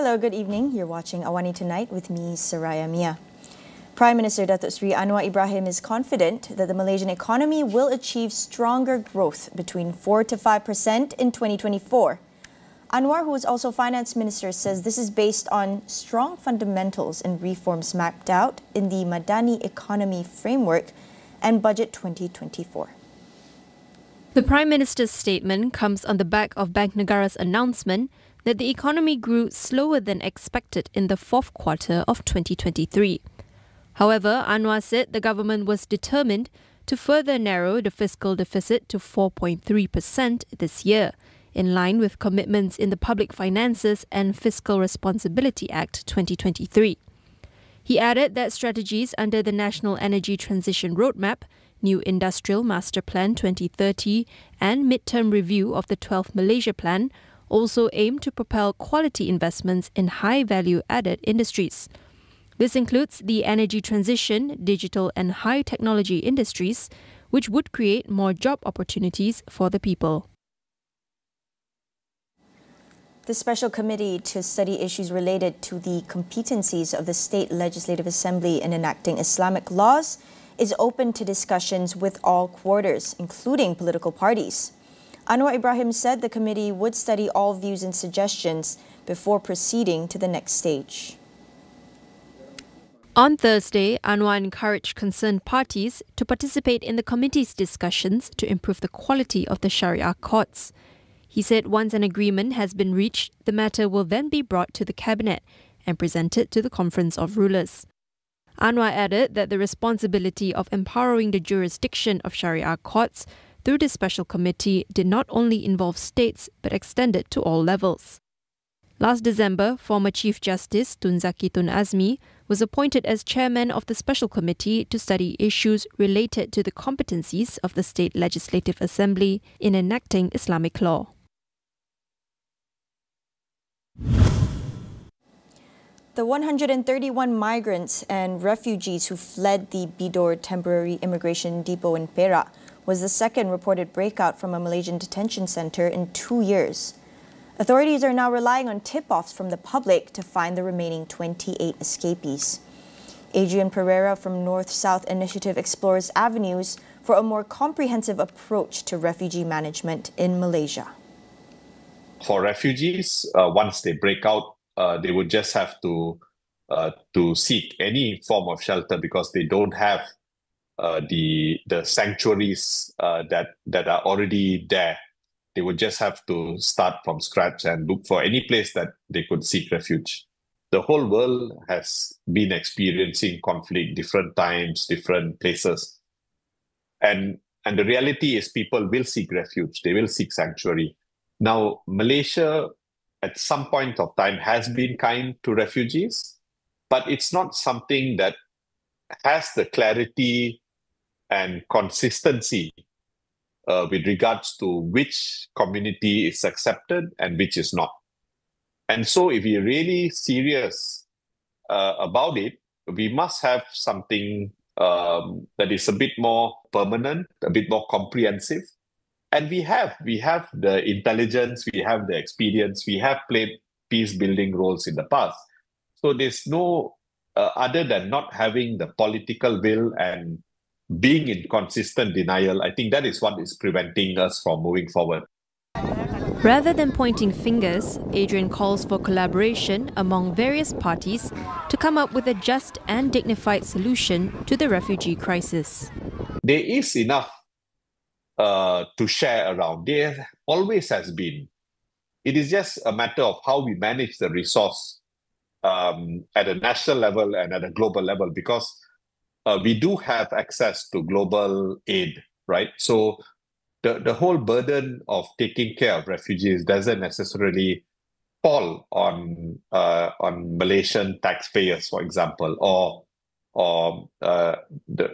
Hello, good evening. You're watching AWANI Tonight with me, Saraya Mia. Prime Minister Datuk Seri Anwar Ibrahim is confident that the Malaysian economy will achieve stronger growth between 4 to 5% in 2024. Anwar, who is also Finance Minister, says this is based on strong fundamentals and reforms mapped out in the Madani Economy Framework and Budget 2024. The Prime Minister's statement comes on the back of Bank Negara's announcement that the economy grew slower than expected in the fourth quarter of 2023. However, Anwar said the government was determined to further narrow the fiscal deficit to 4.3% this year, in line with commitments in the Public Finances and Fiscal Responsibility Act 2023. He added that strategies under the National Energy Transition Roadmap, New Industrial Master Plan 2030 and midterm review of the 12th Malaysia Plan also aim to propel quality investments in high-value-added industries. This includes the energy transition, digital and high-technology industries, which would create more job opportunities for the people. The Special Committee to study issues related to the competencies of the State Legislative Assembly in enacting Islamic laws is open to discussions with all quarters, including political parties. Anwar Ibrahim said the committee would study all views and suggestions before proceeding to the next stage. On Thursday, Anwar encouraged concerned parties to participate in the committee's discussions to improve the quality of the Sharia courts. He said once an agreement has been reached, the matter will then be brought to the Cabinet and presented to the Conference of Rulers. Anwar added that the responsibility of empowering the jurisdiction of Sharia courts through the Special Committee did not only involve states but extended to all levels. Last December, former Chief Justice Tun Zaki Tun Azmi was appointed as chairman of the Special Committee to study issues related to the competencies of the State Legislative Assembly in enacting Islamic law. The 131 migrants and refugees who fled the Bidor temporary immigration depot in Perak was the second reported breakout from a Malaysian detention centre in 2 years. Authorities are now relying on tip-offs from the public to find the remaining 28 escapees. Adrian Pereira from North-South Initiative explores avenues for a more comprehensive approach to refugee management in Malaysia. For refugees, once they break out, they would just have to seek any form of shelter because they don't have the sanctuaries that are already there. They would just have to start from scratch and look for any place that they could seek refuge. The whole world has been experiencing conflict, different times, different places. And the reality is people will seek refuge, they will seek sanctuary. Now, Malaysia at some point of time has been kind to refugees, but it's not something that has the clarity and consistency with regards to which community is accepted and which is not. And so if we're really serious about it, we must have something that is a bit more permanent, a bit more comprehensive. And we have the intelligence, we have the experience, we have played peace-building roles in the past. So there's no, other than not having the political will and being in consistent denial, I think that is what is preventing us from moving forward. Rather than pointing fingers, Adrian calls for collaboration among various parties to come up with a just and dignified solution to the refugee crisis. There is enough to share around. There always has been. It is just a matter of how we manage the resource at a national level and at a global level, because we do have access to global aid, right? So the whole burden of taking care of refugees doesn't necessarily fall on Malaysian taxpayers, for example, or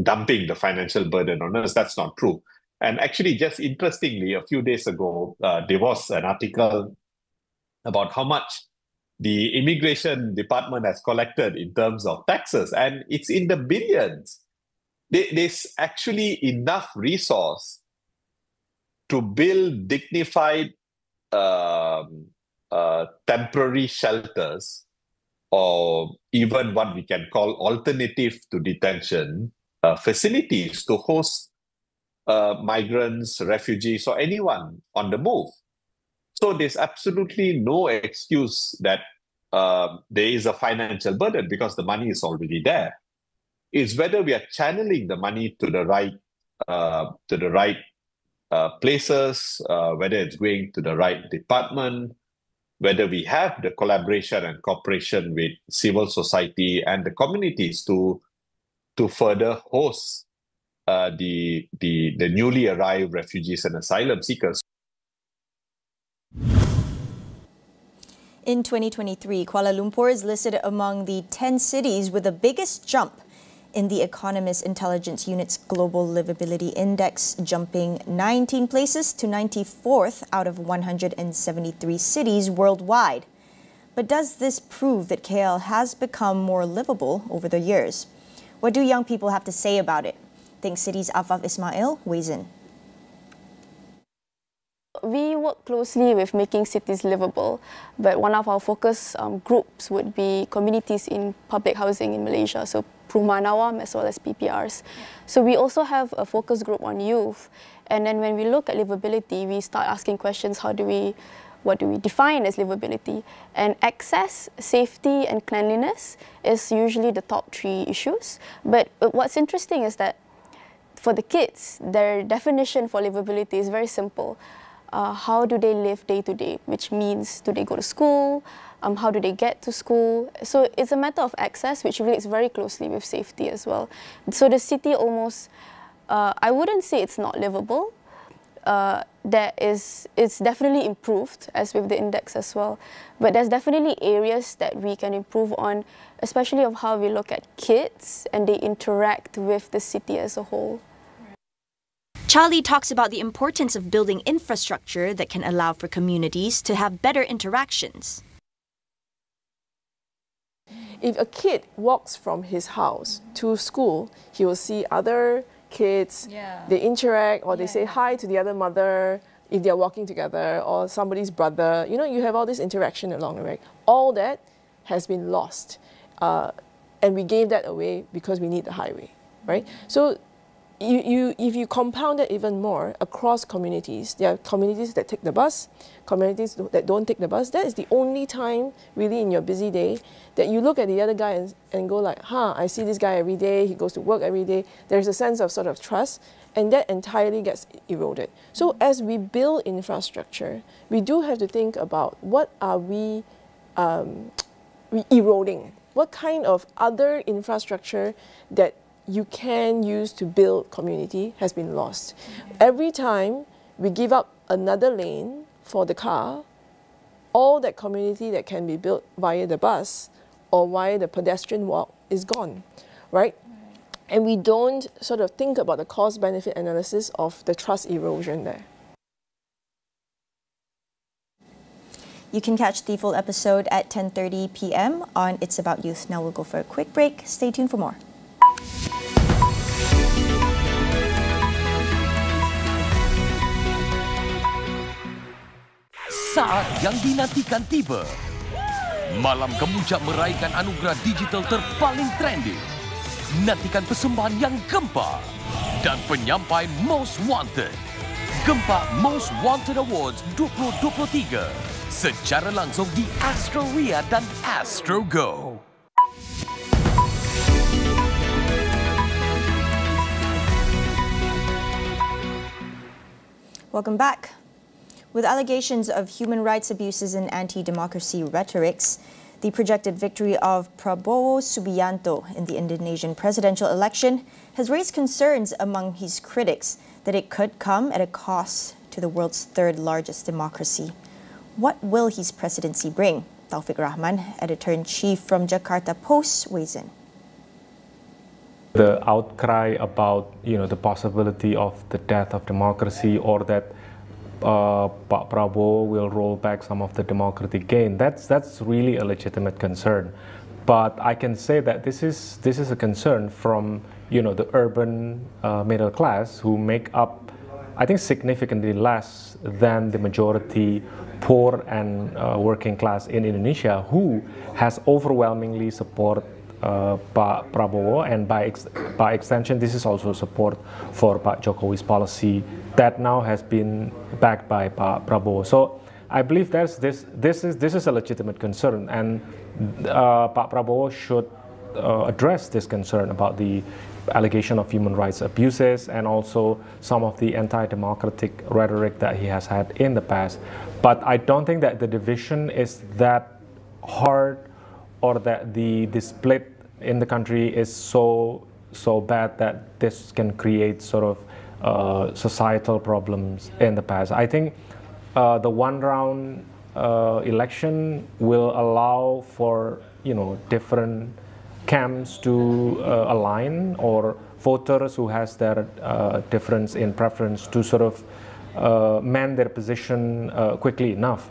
dumping the financial burden on us. That's not true. And actually, just interestingly, a few days ago, there was an article about how much the immigration department has collected in terms of taxes, and it's in the billions. There's actually enough resource to build dignified temporary shelters, or even what we can call alternative to detention facilities to host migrants, refugees, or anyone on the move. So there's absolutely no excuse that there is a financial burden because the money is already there. It's whether we are channeling the money to the right places, whether it's going to the right department, whether we have the collaboration and cooperation with civil society and the communities to further host the newly arrived refugees and asylum seekers. In 2023, Kuala Lumpur is listed among the 10 cities with the biggest jump in the Economist Intelligence Unit's Global Livability Index, jumping 19 places to 94th out of 173 cities worldwide. But does this prove that KL has become more livable over the years? What do young people have to say about it? Think City's Afaf Ismail weighs in. We work closely with making cities livable, but one of our focus groups would be communities in public housing in Malaysia, so Perumahan Awam as well as PPRs. So we also have a focus group on youth, and then when we look at livability, we start asking questions, what do we define as livability? And access, safety and cleanliness is usually the top 3 issues. But what's interesting is that for the kids, their definition for livability is very simple. How do they live day to day, which means do they go to school, how do they get to school. So it's a matter of access, which relates very closely with safety as well. So the city almost, I wouldn't say it's not livable. It's definitely improved, as with the index as well. But there's definitely areas that we can improve on, especially of how we look at kids and they interact with the city as a whole. Charlie talks about the importance of building infrastructure that can allow for communities to have better interactions. If a kid walks from his house to school, he will see other kids, they interact or they say hi to the other mother if they're walking together, or somebody's brother. You know, you have all this interaction along the way. All that has been lost. And we gave that away because we need the highway, right? So if you compound it even more across communities, there are communities that take the bus, communities that don't take the bus. That is the only time really in your busy day that you look at the other guy and go like, I see this guy every day, he goes to work every day. There's a sense of sort of trust, and that entirely gets eroded. So as we build infrastructure, we do have to think about what are we eroding? What kind of other infrastructure that you can use to build community has been lost. Every time we give up another lane for the car, all that community that can be built via the bus or via the pedestrian walk is gone, right? And we don't sort of think about the cost-benefit analysis of the trust erosion there. You can catch the full episode at 10:30 p.m. on It's About Youth. Now we'll go for a quick break. Stay tuned for more. Saat yang dinantikan tiba. Malam kemuncak meraihkan anugerah digital terpaling trending. Nantikan persembahan yang gempar dan penyampai Most Wanted. Gempak Most Wanted Awards 2023 secara langsung di Astro dan Astro Go. Welcome back. With allegations of human rights abuses and anti-democracy rhetorics, the projected victory of Prabowo Subianto in the Indonesian presidential election has raised concerns among his critics that it could come at a cost to the world's third largest democracy. What will his presidency bring? Taufik Rahman, editor-in-chief from Jakarta Post, weighs in. The outcry about the possibility of the death of democracy, or that Pak Prabowo will roll back some of the democratic gain, that's really a legitimate concern. But I can say that this is a concern from the urban middle class, who make up I think, significantly less than the majority poor and working class in Indonesia, who has overwhelmingly support Pak Prabowo, and by extension, this is also support for Pak Jokowi's policy that now has been backed by Pak Prabowo. So I believe this is a legitimate concern, and Pak Prabowo should address this concern about the allegation of human rights abuses and also some of the anti-democratic rhetoric that he has had in the past. But I don't think that the division is that hard, or that the split in the country is so bad that this can create sort of societal problems in the past. I think the one-round election will allow for, you know, different camps to align, or voters who has their difference in preference to sort of mend their position quickly enough.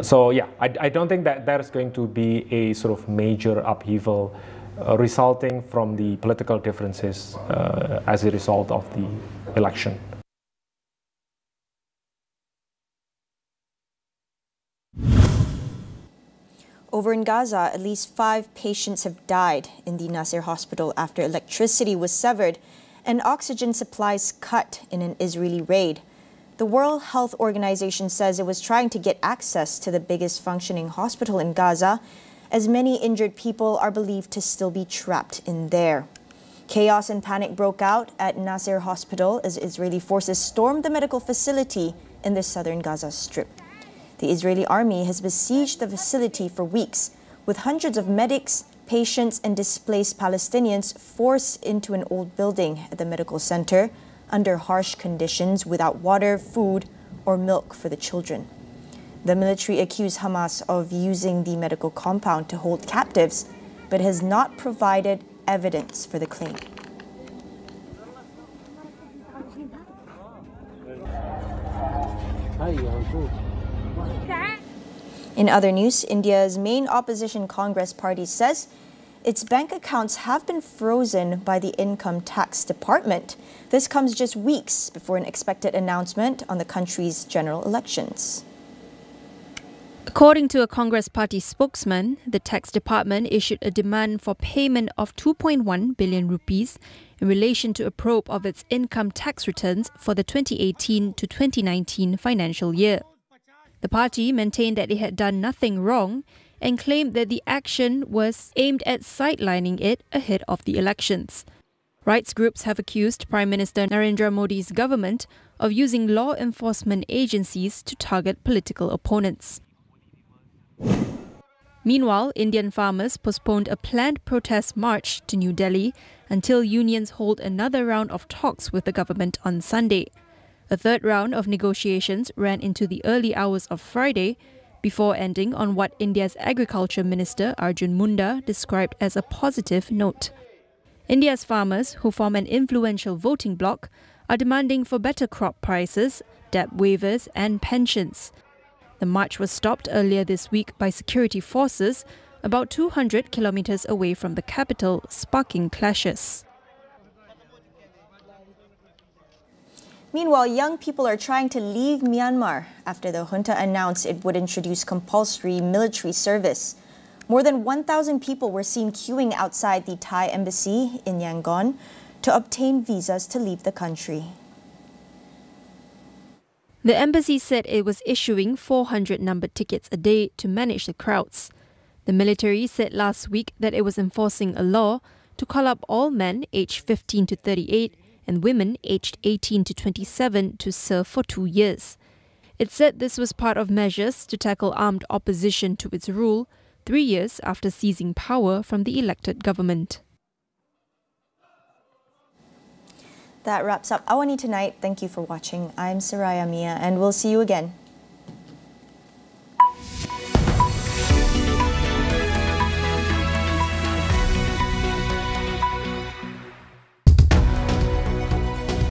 So yeah, I don't think that there is going to be a sort of major upheaval resulting from the political differences as a result of the election. Over in Gaza, at least 5 patients have died in the Nasser hospital after electricity was severed and oxygen supplies cut in an Israeli raid. The World Health Organization says it was trying to get access to the biggest functioning hospital in Gaza, as many injured people are believed to still be trapped in there. Chaos and panic broke out at Nasser Hospital as Israeli forces stormed the medical facility in the southern Gaza Strip. The Israeli army has besieged the facility for weeks, with hundreds of medics, patients and displaced Palestinians forced into an old building at the medical center under harsh conditions without water, food or milk for the children. The military accused Hamas of using the medical compound to hold captives, but has not provided evidence for the claim. In other news, India's main opposition Congress party says its bank accounts have been frozen by the Income Tax Department. This comes just weeks before an expected announcement on the country's general elections. According to a Congress party spokesman, the tax department issued a demand for payment of 2.1 billion rupees in relation to a probe of its income tax returns for the 2018 to 2019 financial year. The party maintained that it had done nothing wrong and claimed that the action was aimed at sidelining it ahead of the elections. Rights groups have accused Prime Minister Narendra Modi's government of using law enforcement agencies to target political opponents. Meanwhile, Indian farmers postponed a planned protest march to New Delhi until unions hold another round of talks with the government on Sunday. A third round of negotiations ran into the early hours of Friday before ending on what India's Agriculture Minister Arjun Munda described as a positive note. India's farmers, who form an influential voting bloc, are demanding for better crop prices, debt waivers and pensions. The march was stopped earlier this week by security forces about 200 kilometers away from the capital, sparking clashes. Meanwhile, young people are trying to leave Myanmar after the junta announced it would introduce compulsory military service. More than 1,000 people were seen queuing outside the Thai embassy in Yangon to obtain visas to leave the country. The embassy said it was issuing 400 numbered tickets a day to manage the crowds. The military said last week that it was enforcing a law to call up all men aged 15 to 38 and women aged 18 to 27 to serve for 2 years. It said this was part of measures to tackle armed opposition to its rule 3 years after seizing power from the elected government. That wraps up AWANI Tonight. Thank you for watching. I'm Saraya Mia, and we'll see you again